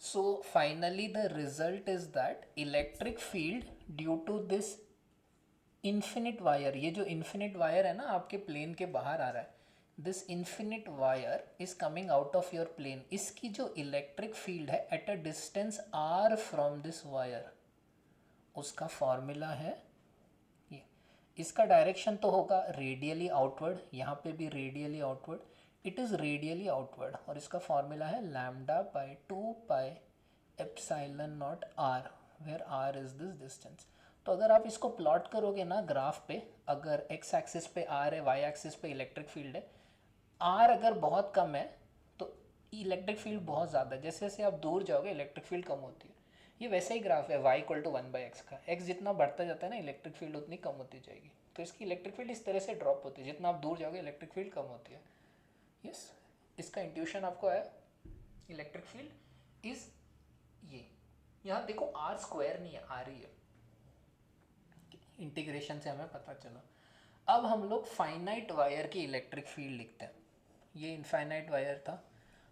So finally the result is that electric field due to this infinite wire, ये जो infinite wire है ना आपके प्लेन के बाहर आ रहा है, this infinite wire is coming out of your plane, इसकी जो इलेक्ट्रिक फील्ड है at a distance R from this wire, उसका फॉर्मूला है ये। इसका डायरेक्शन तो होगा रेडियली आउटवर्ड, यहाँ पे भी radially outward, it is radially outward, और इसका फॉर्मूला है lambda by 2 pi epsilon naught R, where R is this distance. तो अगर आप इसको प्लॉट करोगे ना ग्राफ पे, अगर एक्स एक्सिस पे आर है, वाई एक्सिस पे इलेक्ट्रिक फील्ड है, आर अगर बहुत कम है तो इलेक्ट्रिक फील्ड बहुत ज़्यादा है, जैसे जैसे आप दूर जाओगे इलेक्ट्रिक फील्ड कम होती है। ये वैसे ही ग्राफ है वाई इक्वल टू 1/x का, एक्स जितना बढ़ता जाता है ना इलेक्ट्रिक फील्ड उतनी कम होती जाएगी, तो इसकी इलेक्ट्रिक फील्ड इस तरह से ड्रॉप होती है, जितना आप दूर जाओगे इलेक्ट्रिक फील्ड कम होती है। यस, इसका इंट्यूशन आपको आया, इलेक्ट्रिक फील्ड इज ये, यहाँ देखो आर स्क्वायर नहीं है, आर ही है, इंटीग्रेशन से हमें पता चला। अब हम लोग फाइनाइट वायर की इलेक्ट्रिक फील्ड लिखते हैं, ये इनफाइनाइट वायर था,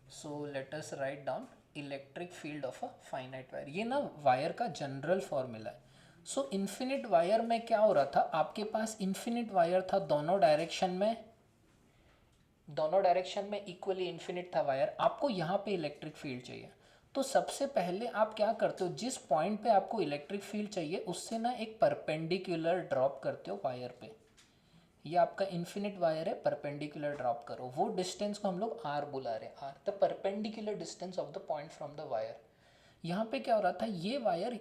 so let us write down electric field of a finite wire, ये ना वायर का जनरल फॉर्मूला है। सो इन्फिनिट वायर में क्या हो रहा था, आपके पास इन्फिनिट वायर था, दोनों डायरेक्शन में इक्वली इन्फिनिट था वायर, आपको यहाँ पे इलेक्ट्रिक फील्ड चाहिए। तो सबसे पहले आप क्या करते हो, जिस पॉइंट पे आपको इलेक्ट्रिक फील्ड चाहिए उससे ना एक परपेंडिकुलर ड्रॉप करते हो वायर पे, ये आपका इन्फिनिट वायर है, परपेंडिकुलर ड्रॉप करो, वो डिस्टेंस को हम लोग आर बुला रहे हैं, R the perpendicular distance of the point from the wire. यहाँ पे क्या हो रहा था, ये वायर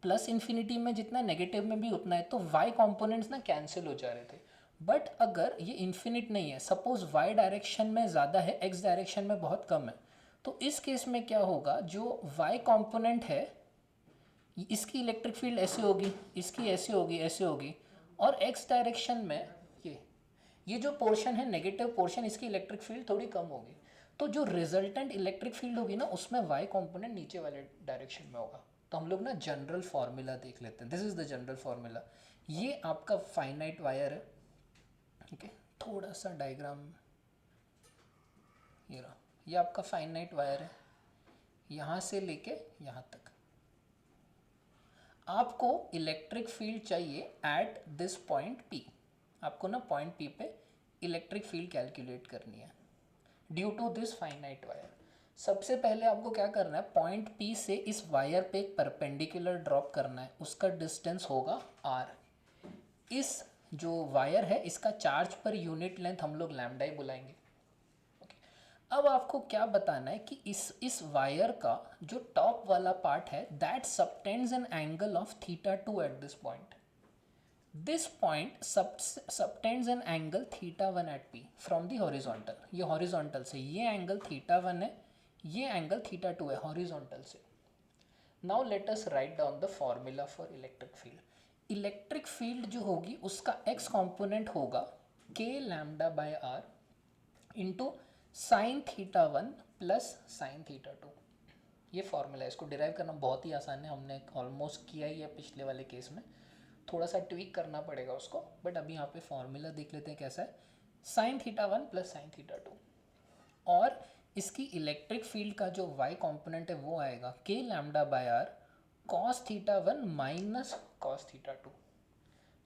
प्लस इन्फिनिटी में जितना नेगेटिव में भी उतना है, तो वाई कॉम्पोनेंट्स ना कैंसिल हो जा रहे थे। बट अगर ये इन्फिनिट नहीं है, सपोज वाई डायरेक्शन में ज़्यादा है, एक्स डायरेक्शन में बहुत कम है, तो इस केस में क्या होगा, जो वाई कॉम्पोनेंट है इसकी इलेक्ट्रिक फील्ड ऐसे होगी, इसकी ऐसे होगी, ऐसे होगी, और एक्स डायरेक्शन में ये जो पोर्शन है नेगेटिव पोर्शन, इसकी इलेक्ट्रिक फील्ड थोड़ी कम होगी, तो जो रिजल्टेंट इलेक्ट्रिक फील्ड होगी ना उसमें वाई कंपोनेंट नीचे वाले डायरेक्शन में होगा। तो हम लोग ना जनरल फार्मूला देख लेते हैं, this is the general formula. ये आपका फाइनाइट वायर है, ठीक है, थोड़ा सा डायग्राम, ये रहा, ये आपका फाइनाइट वायर है, यहाँ से लेके यहाँ तक आपको इलेक्ट्रिक फील्ड चाहिए एट दिस पॉइंट पी, आपको ना पॉइंट पी पे इलेक्ट्रिक फील्ड कैलकुलेट करनी है due to this finite wire. सबसे पहले आपको क्या करना है, पॉइंट पी से इस वायर पे एक परपेंडिकुलर ड्रॉप करना है, उसका डिस्टेंस होगा आर। इस जो वायर है इसका चार्ज पर यूनिट लेंथ हम लोग लैम्डा ही बुलाएंगे। अब आपको क्या बताना है कि इस वायर का जो टॉप वाला पार्ट है that subtends an angle of θ2 at this point, this point subtends an angle θ1 at P from the horizontal, ये हॉरिजॉन्टल से ये एंगल θ1 है, ये एंगल θ2 है हॉरिजॉन्टल से। Now let us write down the formula for electric field. Electric field जो होगी उसका एक्स कॉम्पोनेंट होगा K lambda by R into sine θ1 plus sine θ2, ये फॉर्मूला है, इसको डिराइव करना बहुत ही आसान है, हमने ऑलमोस्ट किया ही है पिछले वाले केस में, थोड़ा सा ट्वीक करना पड़ेगा उसको, बट अभी यहाँ पे फॉर्मूला देख लेते हैं कैसा है, साइन θ1 प्लस साइन θ2, और इसकी इलेक्ट्रिक फील्ड का जो वाई कॉम्पोनेंट है वो आएगा K lambda by R cos θ1 minus cos θ2।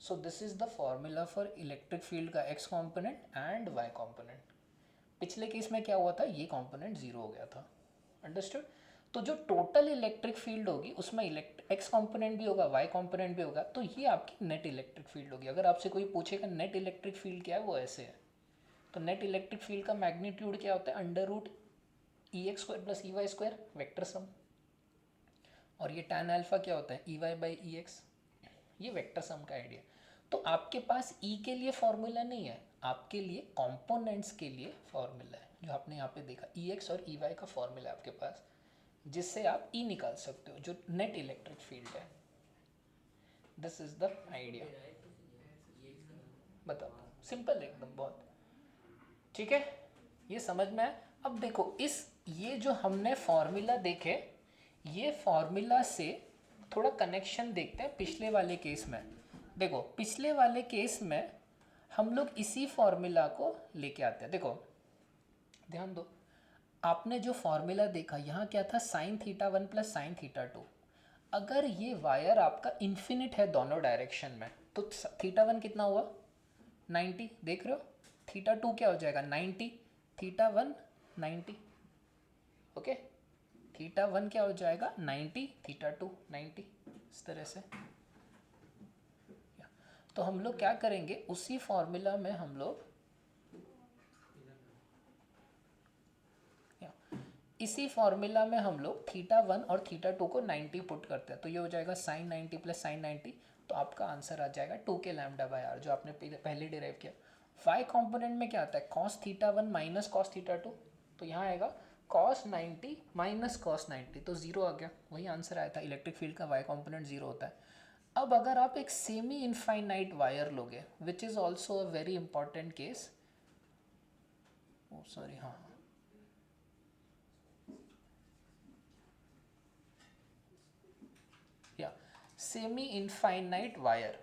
So this is the formula for electric field का X component and Y component. पिछले केस में क्या हुआ था, ये कॉम्पोनेंट जीरो हो गया था, अंडरस्टूड। तो जो टोटल इलेक्ट्रिक फील्ड होगी उसमें एक्स कॉम्पोनेंट भी होगा, वाई कॉम्पोनेंट भी होगा, तो ये आपकी नेट इलेक्ट्रिक फील्ड होगी। अगर आपसे कोई पूछेगा नेट इलेक्ट्रिक फील्ड क्या है, वो ऐसे है। तो नेट इलेक्ट्रिक फील्ड का मैग्नीट्यूड क्या होता है, under root E X square plus E Y square vector sum, और ये टैन अल्फा क्या होता है, E Y by E X, ये वेक्टर सम का आइडिया। तो आपके पास ई के लिए फॉर्मूला नहीं है, आपके लिए कंपोनेंट्स के लिए फॉर्मूला है, जो आपने यहाँ पे देखा ई एक्स और ई वाई का फॉर्मूला है आपके पास, जिससे आप ई निकाल सकते हो जो नेट इलेक्ट्रिक फील्ड है। दिस इज द आइडिया, बताओ, सिंपल है एकदम बहुत, ठीक है, ये समझ में आया। अब देखो ये जो हमने फॉर्मूला देखे, ये फॉर्मूला से थोड़ा कनेक्शन देखते हैं पिछले वाले केस में। देखो पिछले वाले केस में हम लोग इसी फॉर्मूला को लेके आते हैं, देखो ध्यान दो, आपने जो फॉर्मूला देखा यहाँ क्या था, sine theta one plus sine theta two. अगर ये वायर आपका इन्फिनिट है दोनों डायरेक्शन में तो थीटा वन कितना हुआ 90, देख रहे हो। थीटा टू क्या हो जाएगा 90, theta one 90। Okay, theta one क्या हो जाएगा 90, थीटा टू 90, इस तरह से। तो हम लोग क्या करेंगे, उसी फॉर्मूला में हम लोग इसी फॉर्मूला में हम लोग थीटा वन और थीटा टू को 90 पुट करते हैं, तो ये हो जाएगा साइन 90 प्लस साइन 90। तो आपका आंसर आ जाएगा 2 के लैम्डा बाय आर, जो आपने पहले डिराइव किया। वाई कॉम्पोनेंट में क्या आता है, cos theta one minus cos theta two, तो यहाँ आएगा कॉस 90 माइनस कॉस 90, तो जीरो आ गया, वही आंसर आया था। इलेक्ट्रिक फील्ड का वाई कॉम्पोनेंट जीरो होता है। अब अगर आप एक सेमी इनफाइनाइट वायर लोगे, which is also a very important case, oh sorry, हाँ, या semi infinite wire.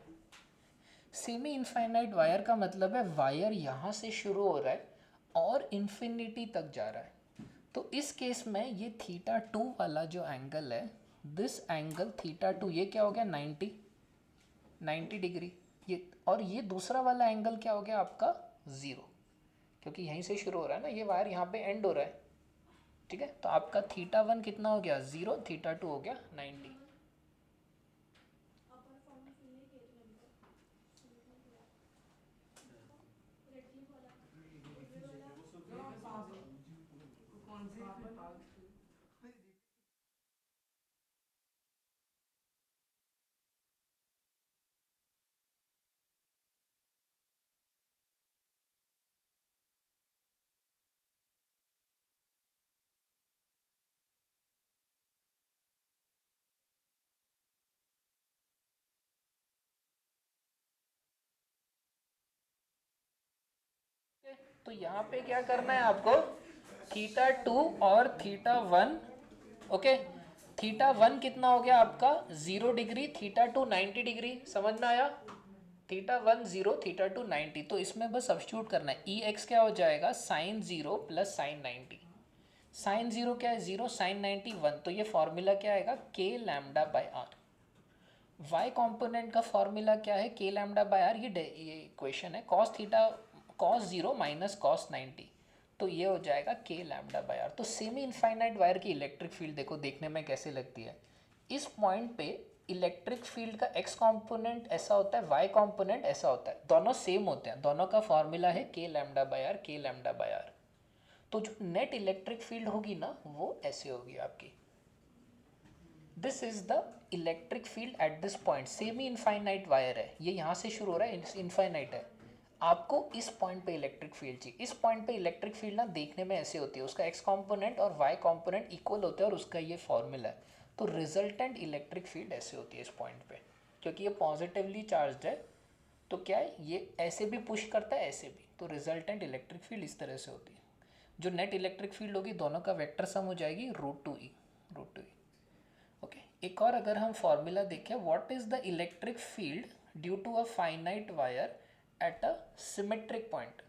Semi infinite wire का मतलब है वायर यहाँ से शुरू हो रहा है और इन्फिनिटी तक जा रहा है। तो इस केस में ये थीटा टू वाला जो एंगल है, दिस एंगल थीटा टू, ये क्या हो गया 90 डिग्री। ये और ये दूसरा वाला एंगल क्या हो गया आपका 0, क्योंकि यहीं से शुरू हो रहा है ना, ये वायर यहाँ पे एंड हो रहा है। ठीक है, तो आपका थीटा वन कितना हो गया 0, थीटा टू हो गया 90। तो यहाँ पे क्या करना है आपको, थीटा टू और theta one. Okay, theta one कितना हो गया आपका 0 डिग्री, थीटा टू 90 डिग्री, समझ में आया। थीटा वन 0, थीटा टू 90, तो इसमें बस सब्स्टिट्यूट करना है। ई एक्स क्या हो जाएगा साइन 0 प्लस साइन 90। साइन 0 क्या है 0, साइन 90 1, तो ये फॉर्मूला क्या आएगा K lambda by R. Y component का फॉर्मूला क्या है, के लैम्डा बाय आर, ये इक्वेशन है, cos theta cos 0 minus cos 90, तो ये हो जाएगा के लैम्डा बाय आर। तो सेमी इनफाइनाइट वायर की इलेक्ट्रिक फील्ड देखो देखने में कैसे लगती है। इस पॉइंट पे इलेक्ट्रिक फील्ड का एक्स कॉम्पोनेंट ऐसा होता है, वाई कॉम्पोनेंट ऐसा होता है, दोनों सेम होते हैं, दोनों का फॉर्मूला है के लैम्डा बाय आर, के लैम्डा बाय आर। तो जो नेट इलेक्ट्रिक फील्ड होगी ना वो ऐसे होगी आपकी। This is the electric field at this point. Semi infinite wire है, ये यहाँ से शुरू हो रहा है, इनफाइनाइट है। आपको इस पॉइंट पे इलेक्ट्रिक फील्ड चाहिए। इस पॉइंट पे इलेक्ट्रिक फील्ड ना देखने में ऐसे होती है, उसका एक्स कंपोनेंट और वाई कंपोनेंट इक्वल होते हैं और उसका ये फॉर्मूला है। तो रिजल्टेंट इलेक्ट्रिक फील्ड ऐसे होती है इस पॉइंट पे, क्योंकि ये पॉजिटिवली चार्ज है। तो क्या है, ये ऐसे भी पुश करता है ऐसे भी, तो रिजल्टेंट इलेक्ट्रिक फील्ड इस तरह से होती है। जो नेट इलेक्ट्रिक फील्ड होगी दोनों का वेक्टर सम हो जाएगी √2e, √2e। ओके, एक और अगर हम फॉर्मूला देखें, what is the electric field due to a finite wire at a symmetric point.